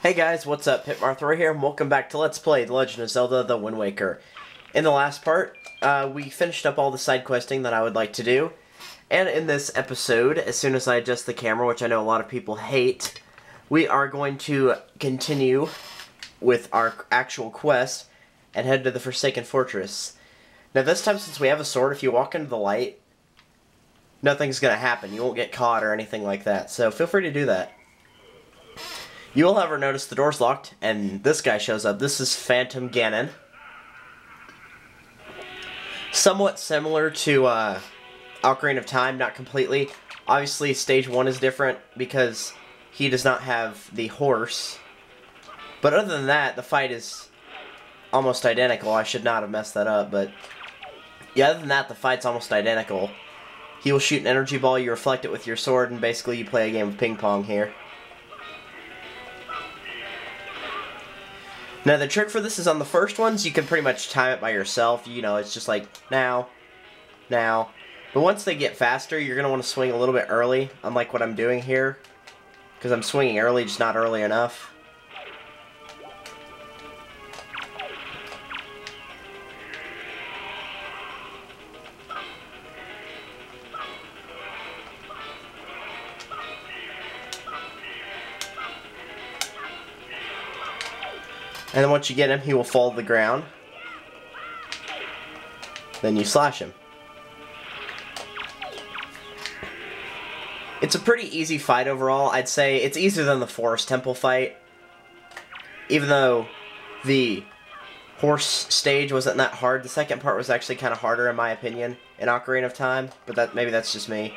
Hey guys, what's up? Hitmarthra here, and welcome back to Let's Play The Legend of Zelda: The Wind Waker. In the last part, we finished up all the side questing that I would like to do, and in this episode, as soon as I adjust the camera, which I know a lot of people hate, we are going to continue with our actual quest and head to the Forsaken Fortress. Now this time, since we have a sword, if you walk into the light, nothing's going to happen. You won't get caught or anything like that, so feel free to do that. You will, however, notice the door's locked, and this guy shows up. This is Phantom Ganon. Somewhat similar to Ocarina of Time, not completely. Obviously, Stage 1 is different because he does not have the horse. But other than that, the fight is almost identical. I should not have messed that up, but yeah, other than that, the fight's almost identical. He will shoot an energy ball, you reflect it with your sword, and basically you play a game of ping pong here. Now, the trick for this is on the first ones, you can pretty much time it by yourself. You know, it's just like, now, now. But once they get faster, you're going to want to swing a little bit early, unlike what I'm doing here. Because I'm swinging early, just not early enough. And then once you get him, he will fall to the ground. Then you slash him. It's a pretty easy fight overall. I'd say it's easier than the Forest Temple fight. Even though the horse stage wasn't that hard, the second part was actually kind of harder in my opinion in Ocarina of Time. But maybe that's just me.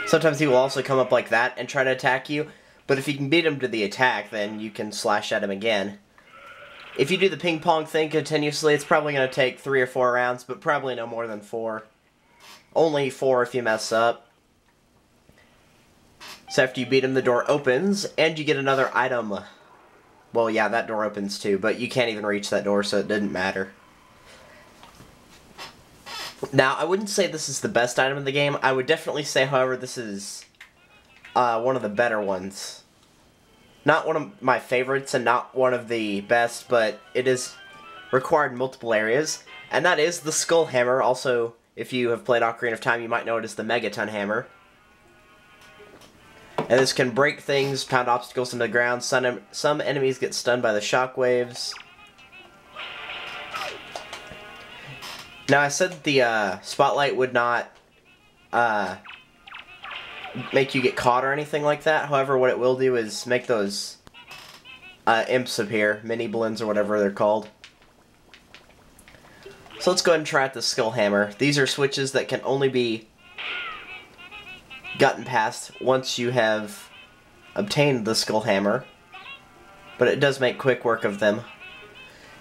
Sometimes he will also come up like that and try to attack you, but if you can beat him to the attack, then you can slash at him again. If you do the ping pong thing continuously, it's probably going to take 3 or 4 rounds, but probably no more than 4. Only 4 if you mess up. So after you beat him, the door opens, and you get another item. Well, yeah, that door opens too, but you can't even reach that door, so it didn't matter. Now, I wouldn't say this is the best item in the game. I would definitely say, however, this is one of the better ones. Not one of my favorites and not one of the best, but it is required in multiple areas. And that is the Skull Hammer. Also, if you have played Ocarina of Time, you might know it as the Megaton Hammer. And this can break things, pound obstacles into the ground. Some enemies get stunned by the shockwaves. Now, I said the spotlight would not make you get caught or anything like that. However, what it will do is make those imps appear, mini balloons or whatever they're called. So let's go ahead and try out the Skull Hammer. These are switches that can only be gotten past once you have obtained the Skull Hammer, but it does make quick work of them.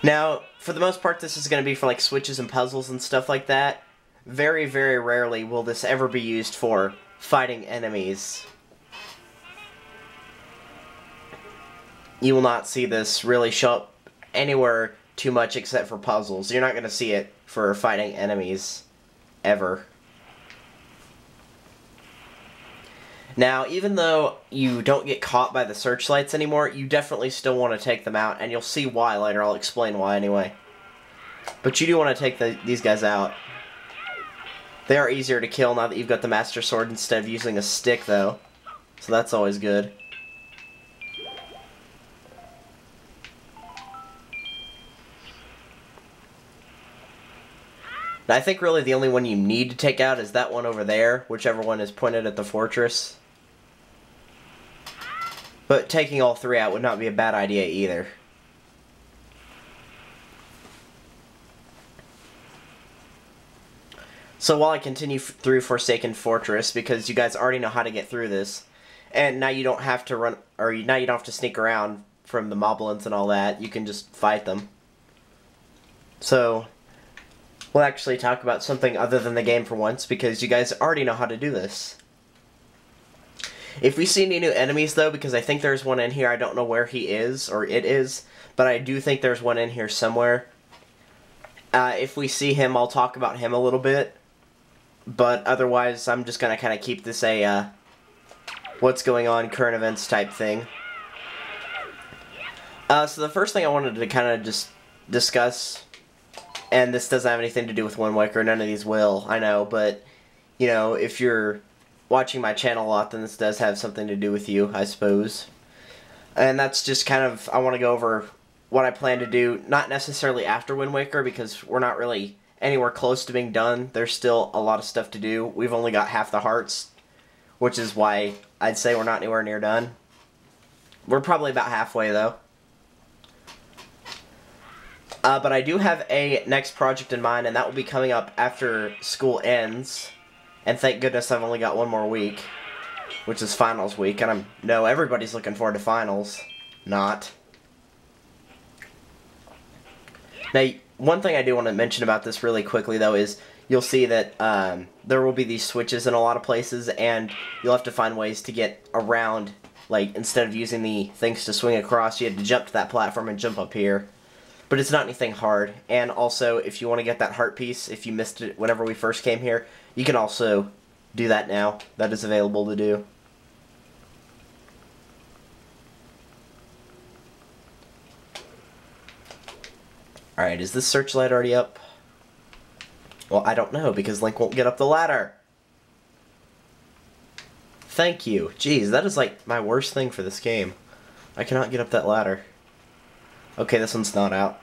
Now, for the most part, this is going to be for like switches and puzzles and stuff like that. Very, very rarely will this ever be used for fighting enemies. You will not see this really show up anywhere too much except for puzzles. You're not going to see it for fighting enemies, ever. Now, even though you don't get caught by the searchlights anymore, you definitely still want to take them out, and you'll see why later. I'll explain why anyway. But you do want to take these guys out. They are easier to kill now that you've got the Master Sword instead of using a stick, though. So that's always good. Now, I think really the only one you need to take out is that one over there, whichever one is pointed at the fortress. But taking all 3 out would not be a bad idea either. So while I continue through Forsaken Fortress, because you guys already know how to get through this, and now you don't have to run, or now you don't have to sneak around from the moblins and all that, you can just fight them. So we'll actually talk about something other than the game for once, because you guys already know how to do this. If we see any new enemies, though, because I think there's one in here, I don't know where he is, or it is, but I do think there's one in here somewhere. If we see him, I'll talk about him a little bit. But otherwise, I'm just going to kind of keep this a what's going on, current events type thing. So the first thing I wanted to kind of just discuss, and this doesn't have anything to do with Wind Waker, none of these will, I know, but, you know, if you're watching my channel a lot, then this does have something to do with you, I suppose. And that's just kind of, I want to go over what I plan to do, not necessarily after Wind Waker, because we're not really anywhere close to being done. There's still a lot of stuff to do. We've only got half the hearts, which is why I'd say we're not anywhere near done. We're probably about halfway, though. But I do have a next project in mind, and that will be coming up after school ends. And thank goodness I've only got one more week, which is finals week. And no, everybody's looking forward to finals. Not. Now, one thing I do want to mention about this really quickly, though, is you'll see that there will be these switches in a lot of places, and you'll have to find ways to get around. Like, instead of using the things to swing across, you had to jump to that platform and jump up here. But it's not anything hard. And also, if you want to get that heart piece, if you missed it whenever we first came here, you can also do that now. That is available to do. Alright, is this searchlight already up? Well, I don't know, because Link won't get up the ladder. Thank you. Jeez, that is like my worst thing for this game. I cannot get up that ladder. Okay, this one's not out.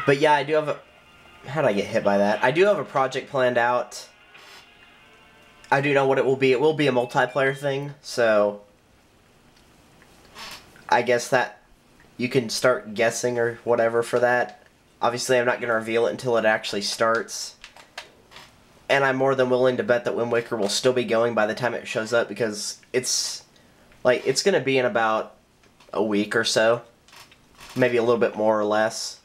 But yeah, I do have a... How did I get hit by that? I do have a project planned out. I do know what it will be. It will be a multiplayer thing, so... I guess that... You can start guessing or whatever for that. Obviously, I'm not going to reveal it until it actually starts. And I'm more than willing to bet that Wind Waker will still be going by the time it shows up, because it's... Like, it's going to be in about a week or so. Maybe a little bit more or less.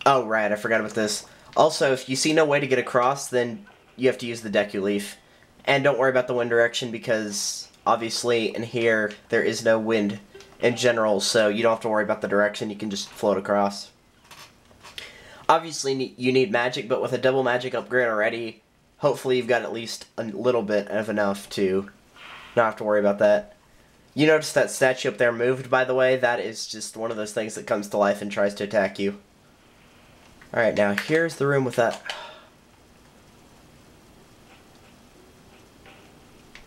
Oh, right, I forgot about this. Also, if you see no way to get across, then you have to use the Deku Leaf. And don't worry about the wind direction, because obviously in here there is no wind in general, so you don't have to worry about the direction. You can just float across. Obviously you need magic, but with a double magic upgrade already, hopefully you've got at least a little bit of enough to not have to worry about that. You notice that statue up there moved, by the way? That is just one of those things that comes to life and tries to attack you. Alright, now here's the room with that.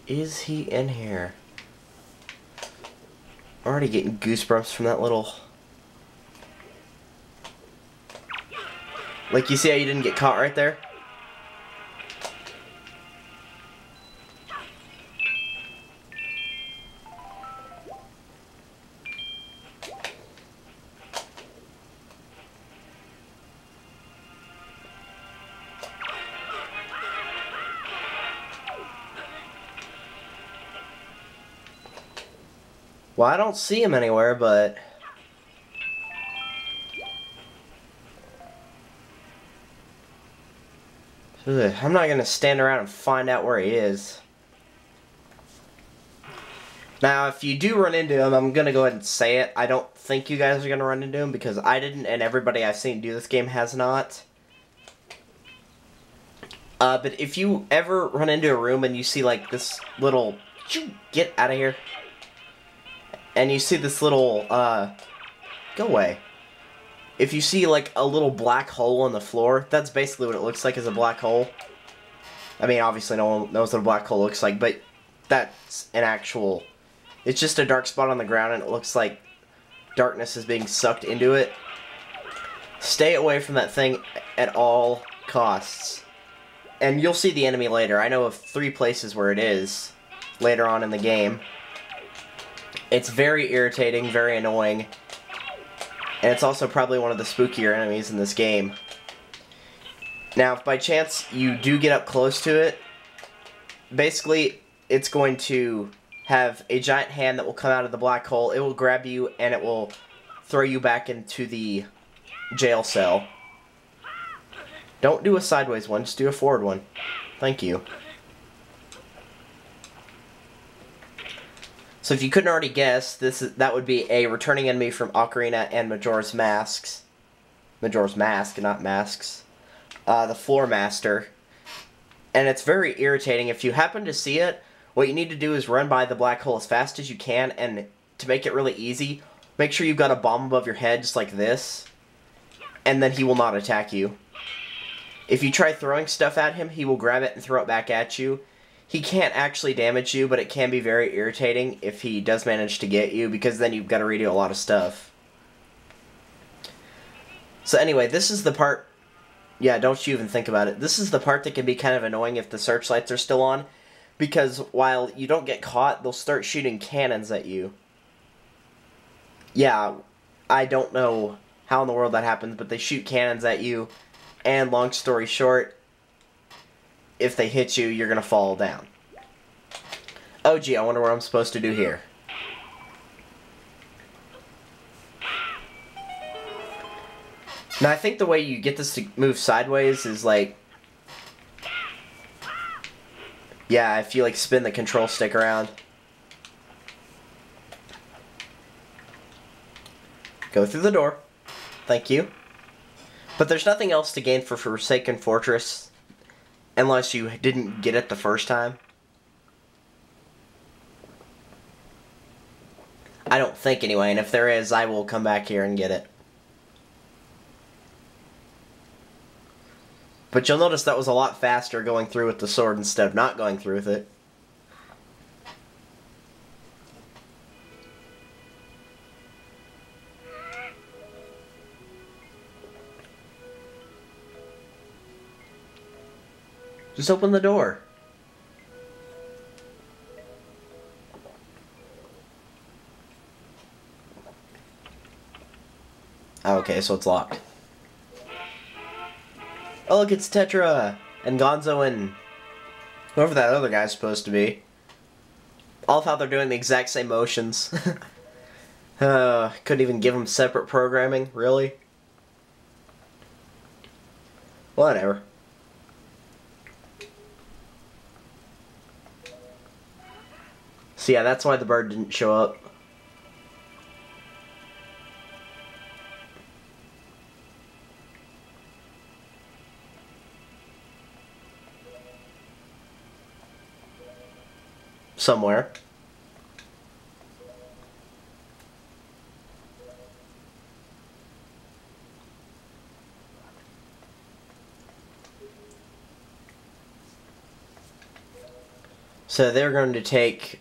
Is he in here? I'm already getting goosebumps from that little... Like, you see how you didn't get caught right there? Well, I don't see him anywhere, but... Ugh, I'm not gonna stand around and find out where he is. Now, if you do run into him, I'm gonna go ahead and say it. I don't think you guys are gonna run into him, because I didn't, and everybody I've seen do this game has not. But if you ever run into a room and you see, like, this little... Get out of here. And you see this little, go away. If you see, like, a little black hole on the floor, that's basically what it looks like, is a black hole. I mean, obviously no one knows what a black hole looks like, but that's an actual... It's just a dark spot on the ground, and it looks like darkness is being sucked into it. Stay away from that thing at all costs. And you'll see the enemy later. I know of 3 places where it is later on in the game. It's very irritating, very annoying, and it's also probably one of the spookier enemies in this game. Now, if by chance you do get up close to it, basically it's going to have a giant hand that will come out of the black hole. It will grab you, and it will throw you back into the jail cell. Don't do a sideways one, just do a forward one. Thank you. So if you couldn't already guess, that would be a returning enemy from Ocarina and Majora's Masks. Majora's Mask, not Masks. The Floor Master. And it's very irritating. If you happen to see it, what you need to do is run by the black hole as fast as you can, and to make it really easy, make sure you've got a bomb above your head just like this, and then he will not attack you. If you try throwing stuff at him, he will grab it and throw it back at you. He can't actually damage you, but it can be very irritating if he does manage to get you, because then you've got to redo a lot of stuff. So anyway, this is the part... Yeah, don't you even think about it. This is the part that can be kind of annoying if the searchlights are still on, because while you don't get caught, they'll start shooting cannons at you. Yeah, I don't know how in the world that happens, but they shoot cannons at you, and long story short, if they hit you, you're gonna fall down. Oh gee, I wonder what I'm supposed to do here. Now I think the way you get this to move sideways is like... Yeah, if you like spin the control stick around. Go through the door. Thank you. But there's nothing else to gain for Forsaken Fortress. Unless you didn't get it the first time. I don't think anyway, and if there is, I will come back here and get it. But you'll notice that was a lot faster going through with the sword instead of not going through with it. Just open the door. Oh, okay, so it's locked. Oh, look, it's Tetra and Gonzo and whoever that other guy's supposed to be. I love how they're doing the exact same motions. Couldn't even give them separate programming, really? Whatever. So yeah, that's why the bird didn't show up. Somewhere. So they're going to take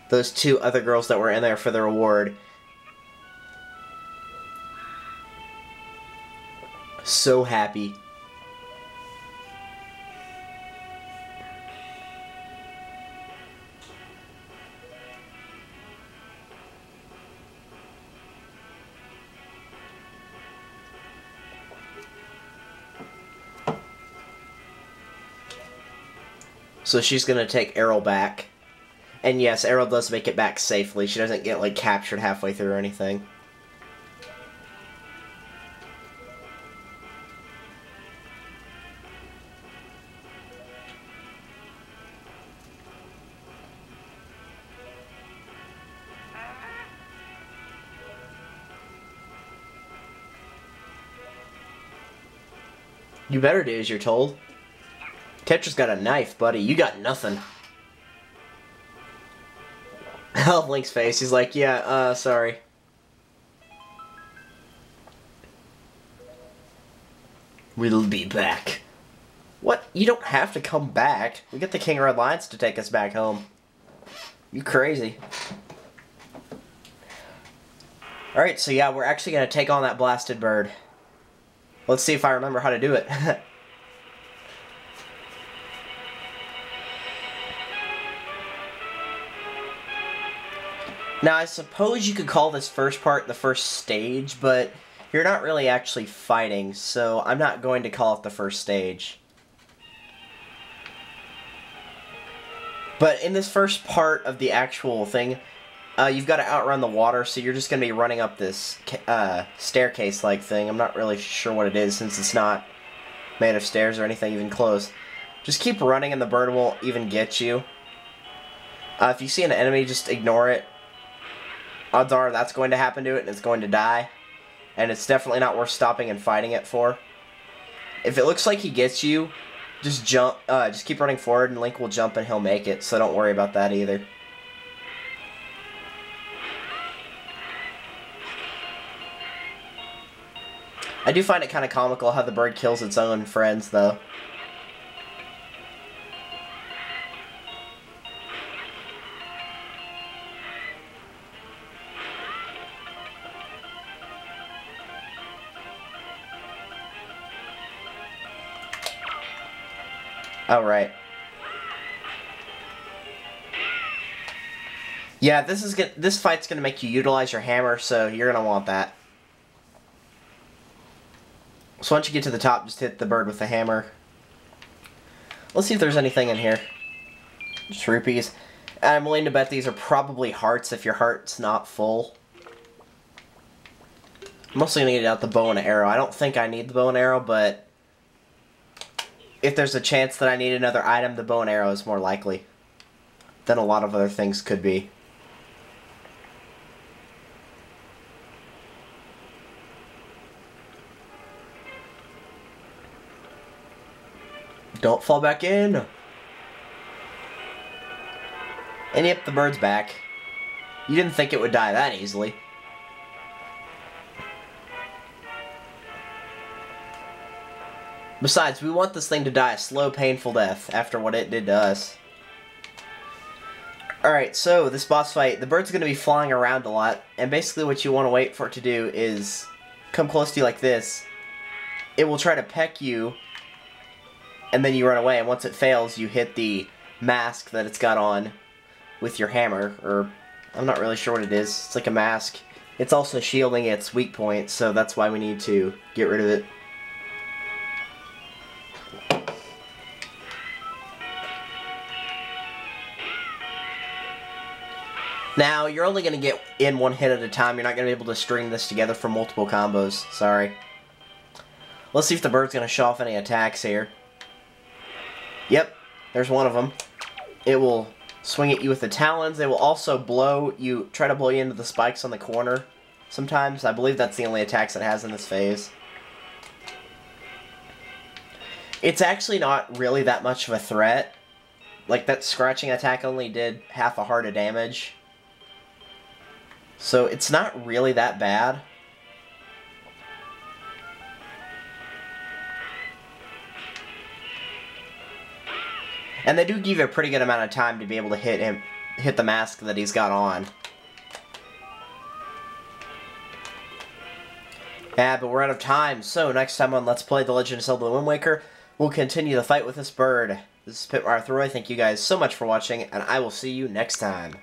those two other girls that were in there for the reward. So happy. So she's gonna take Errol back. And yes, Errol does make it back safely. She doesn't get, like, captured halfway through or anything. You better do as you're told. Tetra's got a knife, buddy. You got nothing. Oh, Link's face. He's like, yeah, sorry. We'll be back. What? You don't have to come back. We get the King of Red Lions to take us back home. You crazy. Alright, so yeah, we're actually going to take on that blasted bird. Let's see if I remember how to do it. Now, I suppose you could call this first part the first stage, but you're not really actually fighting, so I'm not going to call it the first stage. But in this first part of the actual thing, you've got to outrun the water, so you're just going to be running up this staircase-like thing. I'm not really sure what it is, since it's not made of stairs or anything even close. Just keep running and the bird won't even get you. If you see an enemy, just ignore it. Odds are that's going to happen to it and it's going to die. And it's definitely not worth stopping and fighting it for. If it looks like he gets you, just jump, just keep running forward and Link will jump and he'll make it, so don't worry about that either. I do find it kind of comical how the bird kills its own friends, though. Oh, right. Yeah, this fight's gonna make you utilize your hammer, so you're gonna want that. So once you get to the top, just hit the bird with the hammer. Let's see if there's anything in here. Just rupees. I'm willing to bet these are probably hearts if your heart's not full. I'm mostly gonna get out the bow and arrow. I don't think I need the bow and arrow, but if there's a chance that I need another item, the bow and arrow is more likely than a lot of other things could be. Don't fall back in! And yep, the bird's back. You didn't think it would die that easily. Besides, we want this thing to die a slow, painful death after what it did to us. Alright, so this boss fight, the bird's going to be flying around a lot, and basically what you want to wait for it to do is come close to you like this. It will try to peck you, and then you run away, and once it fails, you hit the mask that it's got on with your hammer, or I'm not really sure what it is. It's like a mask. It's also shielding its weak point, so that's why we need to get rid of it. Now, you're only going to get in one hit at a time. You're not going to be able to string this together for multiple combos. Sorry. Let's see if the bird's going to show off any attacks here. Yep, there's one of them. It will swing at you with the talons. They will also try to blow you into the spikes on the corner sometimes. I believe that's the only attacks it has in this phase. It's actually not really that much of a threat. Like, that scratching attack only did half a heart of damage. So it's not really that bad. And they do give you a pretty good amount of time to be able to hit the mask that he's got on. Yeah, but we're out of time. So next time on Let's Play The Legend of Zelda: The Wind Waker, we'll continue the fight with this bird. This is Pitmar Roy. Thank you guys so much for watching, and I will see you next time.